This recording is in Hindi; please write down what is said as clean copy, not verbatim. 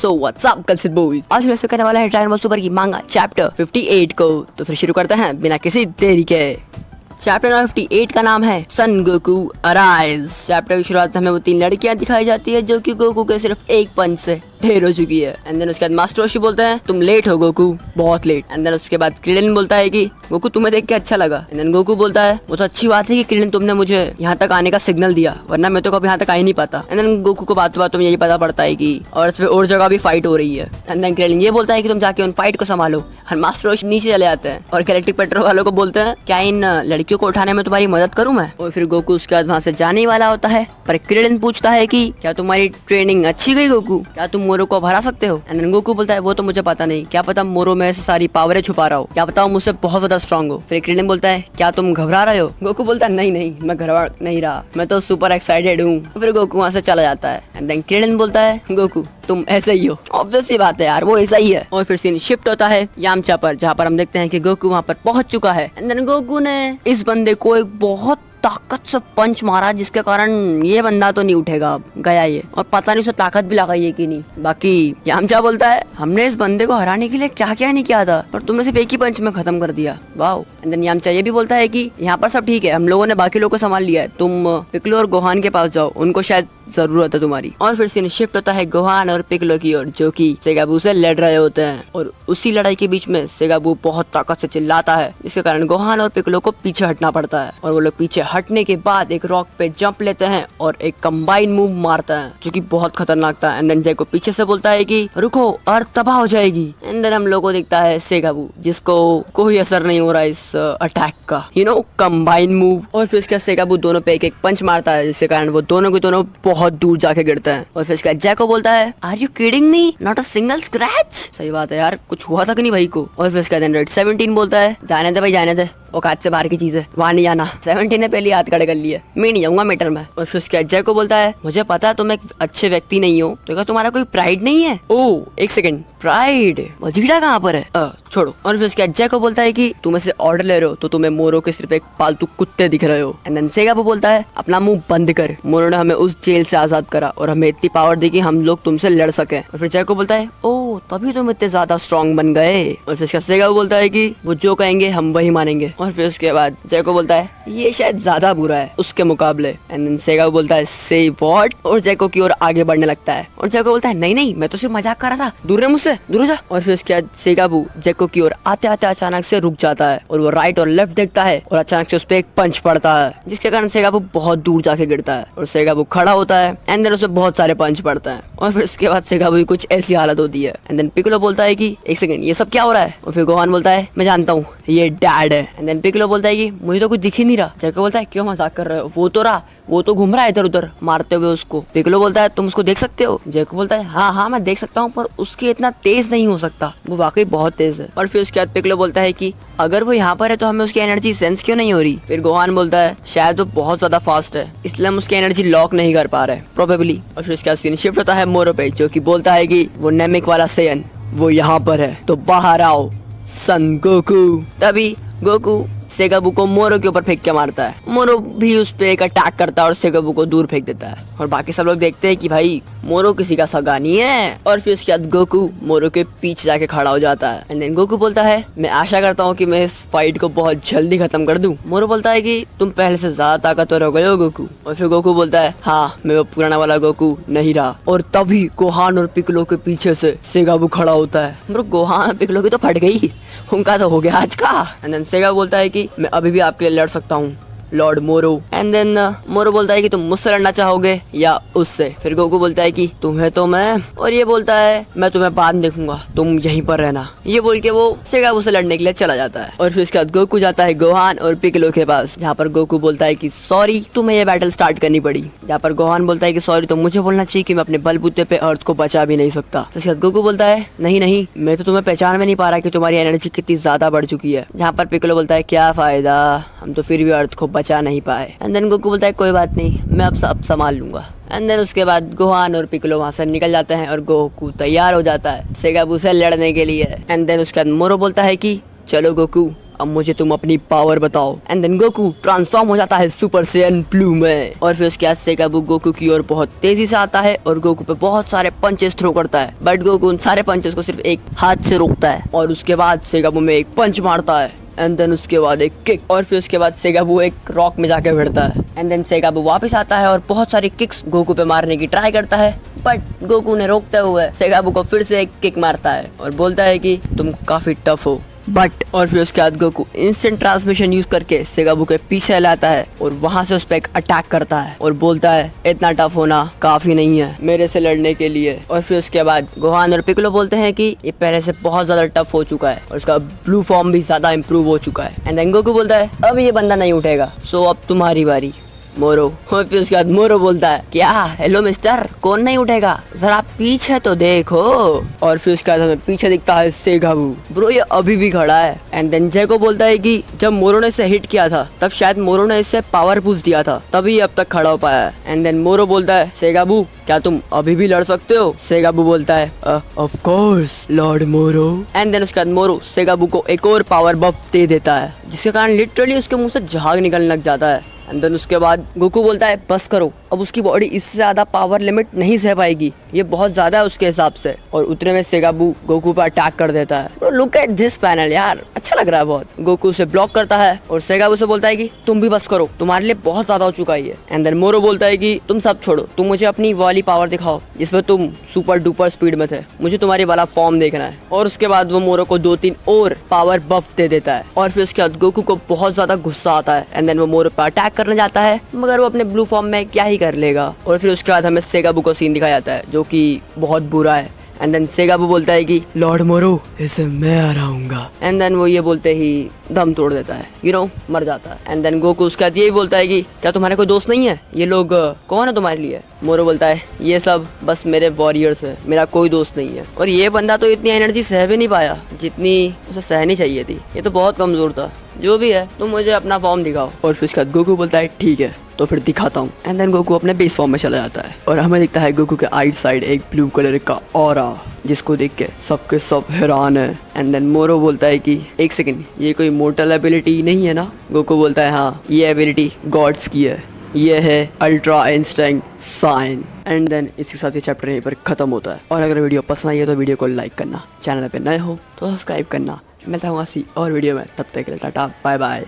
So what's up girls and boys, आज मैं करने वाला है ड्रैगन बॉल सुपर की मांगा चैप्टर 58 को। तो फिर शुरू करते हैं बिना किसी देरी के। चैप्टर नंबर 58 का नाम है सन गोकू अराइज। चैप्टर की शुरुआत में हमें वो तीन लड़कियां दिखाई जाती है जो कि गोकू के सिर्फ एक पंच से ढेर हो चुकी है। एंड देन उसके बाद मास्टर रोशी बोलते हैं तुम लेट हो गोकू, बहुत लेट। एंड देन उसके बाद क्रिलिन बोलता है कि गोकू तुम्हें देख के अच्छा लगा। एंड देन गोकू बोलता है वो तो अच्छी बात है कि क्रिलिन तुमने मुझे यहाँ तक आने का सिग्नल दिया, वरना मैं तो कभी यहाँ तक आ ही नहीं पाता। एंड देन गोकू को बात में यही पता पड़ता है कि और जगह भी फाइट हो रही है। एंड देन क्रिलिन ये बोलता है कि तुम जाके उन फाइट को संभालो। और मास्टर रोशी नीचे चले आते हैं और गैलेक्टिक पेट्रोल वालों को बोलते हैं क्या इन लड़कियों को उठाने में तुम्हारी मदद करूं मैं। और फिर गोकू उसके बाद वहाँ से जाने ही वाला होता है, पर क्रिलिन पूछता है कि क्या तुम्हारी ट्रेनिंग अच्छी गई गोकू, क्या तुम मोरो को हरा सकते हो। एंड देन गोकू बोलता है वो तो मुझे पता नहीं, क्या पता मोरो में से सारी पावरें छुपा रहा हो, क्या पता मुझसे बहुत ज्यादा स्ट्रांग हो। फिर क्रिलिन बोलता है क्या तुम घबरा रहे हो। गोकू बोलता है नहीं मैं घबरा नहीं रहा, मैं तो सुपर एक्साइटेड हूँ। फिर गोकू वहाँ से चला जाता है। एंड देन क्रिलिन बोलता है गोकू तुम ऐसे ही हो, ऑब्वियस सी बात है यार, वो ऐसा ही है। और फिर सीन शिफ्ट होता है यामचा पर, जहाँ पर हम देखते हैं कि गोकू वहाँ पर पहुंच चुका है। एंड देन गोकू ने इस बंदे को एक बहुत ताकत से पंच मारा जिसके कारण ये बंदा तो नहीं उठेगा, गया ये। और पता नहीं उसे ताकत भी लगाई है कि नहीं। बाकी यामचा बोलता है हमने इस बंदे को हराने के लिए क्या क्या नहीं किया था, पर तुमने सिर्फ एक ही पंच में खत्म कर दिया, वाओ। एंड देन यामचा ये भी बोलता है कि यहाँ पर सब ठीक है, हम लोगों ने बाकी लोगों को संभाल लिया है, तुम पिकलो और गोहान के पास जाओ, उनको शायद जरूरत है तुम्हारी। और फिर सीन शिफ्ट होता है गोहान और पिकलो की ओर, जो कि सेगाबू से लड़ रहे होते हैं। और उसी लड़ाई के बीच में सेगाबू बहुत ताकत से चिल्लाता है, जिसके कारण गोहान और पिकलो को पीछे हटना पड़ता है। और वो लोग पीछे हटने के बाद एक रॉक पे जंप लेते हैं और एक कंबाइन मूव मारता है जो कि बहुत खतरनाक था। एंड देन जैको पीछे से बोलता है कि रुको अर्थ तबाह हो जाएगी। एंड देन हम लोगों को दिखता है सेगाबू जिसको कोई असर नहीं हो रहा इस अटैक का, कंबाइन मूव। और फिर उसके सेगाबू दोनों पे एक पंच मारता है, जिसके कारण वो दोनों के दोनों बहुत दूर जाके गिरता है। और फिर उसके जैको बोलता है are you kidding me, not a single scratch. सही बात है यार, कुछ हुआ था कि नहीं भाई को। और फिर उसके रेड 17 बोलता है जाने दे भाई जाने दे, औकात से बाहर की चीज है, वहाँ नहीं जाना। 17 ने पहले हाथ खड़े कर लिया, मैं नहीं जाऊंगा मीटर में। और फिर उसके अजय को बोलता है मुझे पता है तुम एक अच्छे व्यक्ति नहीं हो, तो क्या तुम्हारा कोई प्राइड नहीं है। ओ एक सेकंड, प्राइड मजीड़ा कहाँ पर है, छोड़ो। और फिर उसके अजय को बोलता है कि तुम ऐसे ऑर्डर ले रहे हो तो तुम्हें मोरो के सिर्फ एक पालतू कुत्ते दिख रहे हो। एंड देन सेगाबू बोलता है अपना मुंह बंद कर, मोरो ने हमें उस जेल से आजाद करा और हमें इतनी पावर दी कि हम लोग तुमसे लड़ सके। और फिर जैको बोलता है ओ तभी तुम इतने ज्यादा स्ट्रॉन्ग बन गए। और फिर सेगाबू बोलता है कि वो जो कहेंगे हम वही मानेंगे। और फिर उसके बाद जैको बोलता है ये शायद ज्यादा बुरा है उसके मुकाबले। एंड देन सेगाबू बोलता है से व्हाट, और जैको की ओर आगे बढ़ने लगता है। और जैको बोलता है नहीं मैं तो सिर्फ मजाक कर रहा था, दूर रह मुझसे, दूर हो जा। और फिर उसके बाद सेगाबू जैको की ओर आते आते अचानक से रुक जाता है और वो राइट और लेफ्ट देखता है और अचानक से उस पर एक पंच पड़ता है, जिसके कारण सेगाबू बहुत दूर जाके गिरता है और सेगाबू खड़ा होता है। एंड देन उसे बहुत सारे पंच पड़ता है। और फिर उसके बाद सेगाबू की कुछ ऐसी हालत होती है। एंड देन पिकलो बोलता है कि एक सेकंड ये सब क्या हो रहा है। और फिर गोहान बोलता है मैं जानता हूँ ये डैड है। एंड देन पिकलो बोलता है कि मुझे तो कुछ दिख ही नहीं रहा। जैको बोलता है क्यों मजाक कर रहे हो, वो तो घूम रहा है इधर उधर मारते हुए उसको। पिकलो बोलता है तुम उसको देख सकते हो। जैको बोलता है हाँ मैं देख सकता हूँ, पर उसके इतना तेज नहीं हो सकता, वो वाकई बहुत तेज है। और फिर उसके बाद पिकलो बोलता है कि अगर वो यहाँ पर है तो हमें उसकी एनर्जी सेंस क्यों नहीं हो रही। फिर गोहान बोलता है शायद वो बहुत ज्यादा फास्ट है, इसलिए हम उसकी एनर्जी लॉक नहीं कर पा रहे प्रोबेबली। और फिर उसके बाद सीन शिफ्ट होता है मोरो पे, जो कि बोलता है कि वो नेमिक वाला सेयन वो यहाँ पर है तो बाहर आओ सन गोकू। तभी गोकू सेगाबू को मोरो के ऊपर फेंक के मारता है। मोरो भी उस पे एक अटैक करता है और सेगाबू को दूर फेंक देता है। और बाकी सब लोग देखते हैं कि भाई मोरो किसी का सगा नहीं है। और फिर उसके बाद गोकू मोरो के पीछे जाके खड़ा हो जाता है। एंड देन गोकू बोलता है मैं आशा करता हूँ कि मैं इस फाइट को बहुत जल्दी खत्म कर दूं। मोरो बोलता है कि तुम पहले से ज्यादा ताकतवर हो गए हो गोकू। और फिर गोकू बोलता है हाँ मैं वो पुराना वाला गोकू नहीं रहा। और तभी गोहान और पिकलो के पीछे से सेगाबू खड़ा होता है। गोहान और पिकलो की तो फट गई, उनका तो हो गया आज का। एंड देन सेगाबू बोलता है कि मैं अभी भी आपके लिए लड़ सकता हूँ लॉर्ड मोरो। एंड देन मोरो बोलता है कि तुम मुझसे लड़ना चाहोगे या उससे। फिर गोकू बोलता है कि तुम्हें तो मैं, और ये बोलता है मैं तुम्हें बाद में देखूंगा, तुम यहीं पर रहना। ये बोल के वो सेगाबू से लड़ने के लिए चला जाता है। और फिर उसके बाद गोकू जाता है गोहान और पिकलो के पास, जहाँ पर गोकू बोलता है कि सॉरी तुम्हें ये बैटल स्टार्ट करनी पड़ी। जहाँ पर गोहान बोलता है कि सॉरी तो मुझे बोलना चाहिए कि मैं अपने बलबूते पे अर्थ को बचा भी नहीं सकता। उसके बाद गोकू बोलता है नहीं मैं तो तुम्हें पहचान में नहीं पा रहा कि तुम्हारी एनर्जी कितनी ज्यादा बढ़ चुकी है। जहाँ पर पिकलो बोलता है क्या फायदा, हम तो फिर भी अर्थ को बचा नहीं पाए। एंड देन गोकू बोलता है कोई बात नहीं मैं अब सब संभाल लूंगा। एंड देन उसके बाद गोहान और पिकलो वहाँ से निकल जाते हैं और गोकू तैयार हो जाता है सेगाबू से लड़ने के लिए। एंड देन उसके बाद मोरो बोलता है कि चलो गोकू अब मुझे तुम अपनी पावर बताओ। एंड देन गोकू ट्रांसफॉर्म हो जाता है सुपर सैयन ब्लू में और फिर उसके बाद सेगाबू गोकू की ओर बहुत तेजी से आता है और गोकू पे बहुत सारे पंचेस थ्रो करता है, बट गोकू उन सारे पंचेस को सिर्फ एक हाथ से रोकता है और उसके बाद सेगाबू में एक पंच मारता है एंड देन उसके बाद एक किक और फिर उसके बाद सेगाबू एक रॉक में जाके भिड़ता है एंड देन सेगाबू वापस आता है और बहुत सारी किक्स गोकू पे मारने की ट्राई करता है, बट गोकू ने रोकते हुए सेगाबू को फिर से एक किक मारता है और बोलता है कि तुम काफी टफ हो। बट और फिर उसके बाद गोकू इंस्टेंट ट्रांसमिशन यूज करके सेगाबू के पीछे लाता है और वहां से उस पर एक अटैक करता है और बोलता है इतना टफ होना काफी नहीं है मेरे से लड़ने के लिए। और फिर उसके बाद गोहान और पिकलो बोलते हैं कि ये पहले से बहुत ज्यादा टफ हो चुका है और उसका ब्लू फॉर्म भी ज्यादा इम्प्रूव हो चुका है। एंड देन गोकू बोलता है अब ये बंदा नहीं उठेगा, सो अब तुम्हारी बारी मोरो। और फिर उसके बाद मोरो बोलता है क्या हेलो मिस्टर, कौन नहीं उठेगा, जरा पीछे तो देखो। और फिर उसके बाद हमें पीछे दिखता है सेगाबू, ब्रो ये अभी भी खड़ा है। एंड देन जैको बोलता है कि जब मोरो ने इसे हिट किया था तब शायद मोरो ने इससे पावर बूस्ट दिया था तभी अब तक खड़ा हो पाया है। एंड देन मोरो बोलता है सेगाबू क्या तुम अभी भी लड़ सकते हो? सेगाबू बोलता है ऑफ कोर्स लॉर्ड मोरो। एंड देन उसके बाद मोरो सेगाबू को एक और पावर बफ दे देता है जिसके कारण लिटरली उसके मुंह से झाग निकलने लग जाता है। एंड देन उसके बाद गोकू बोलता है बस करो, अब उसकी बॉडी इससे ज्यादा पावर लिमिट नहीं सह पाएगी, ये बहुत ज्यादा है उसके हिसाब से। और उतने में सेगाबू गोकू पर अटैक कर देता है। लुक एट दिस पैनल यार, अच्छा लग रहा है बहुत। गोकू उसे ब्लॉक करता है और सेगाबू से बोलता है कि तुम भी बस करो, तुम्हारे लिए बहुत ज्यादा हो चुका है ये। एंड देन मोरो बोलता है कि तुम सब छोड़ो, तुम मुझे अपनी वाली पावर दिखाओ जिसमें तुम सुपर डुपर स्पीड में थे, मुझे तुम्हारी वाला फॉर्म देखना है। और उसके बाद वो मोरो को 2-3 और पावर बफ दे देता है और फिर उसके बाद गोकू को बहुत ज्यादा गुस्सा आता है। एंड देन वो मोरो पर अटैक करने जाता है मगर वो अपने ब्लू फॉर्म में क्या ही कर लेगा। और फिर उसके बाद हमें सेगाबू को सीन दिखाया जाता है जो कि बहुत बुरा है। एंड देन सेगाबू बोलता है कि लॉर्ड मोरो इसे मैं हराऊंगा। एंड देन वो ये बोलते ही दम तोड़ देता है, मर जाता है। एंड देन गोकू उसके बाद यही बोलता है कि क्या तुम्हारे कोई दोस्त नहीं है, ये लोग कौन है तुम्हारे लिए? मोरो बोलता है ये सब बस मेरे वॉरियर्स है, मेरा कोई दोस्त नहीं है। और ये बंदा तो इतनी एनर्जी सह भी नहीं पाया जितनी उसे सहनी चाहिए थी, ये तो बहुत कमजोर था। जो भी है तुम मुझे अपना फॉर्म दिखाओ। और फिर उसके बाद गोकू बोलता है ठीक है तो फिर दिखाता हूँ। एंड देन गोकू अपने बेस फॉर्म में चला जाता है और हमें दिखता है गोकू के आइट साइड एक ब्लू कलर का ऑरा जिसको देख के सबके सब हैरान है। एंड देन मोरो बोलता है कि एक सेकंड, ये कोई मोर्टल एबिलिटी नहीं है ना? गोकू बोलता है हाँ ये एबिलिटी गॉड्स की है, ये है ultra instinct sign. And then इसके साथ ये चैप्टर यहीं पर खत्म होता है। और अगर वीडियो पसंद आई है तो वीडियो को लाइक करना, चैनल पे नए हो तो सब्सक्राइब करना। मिलता हूँ और वीडियो में, तब तक के लिए टाटा बाय बाय।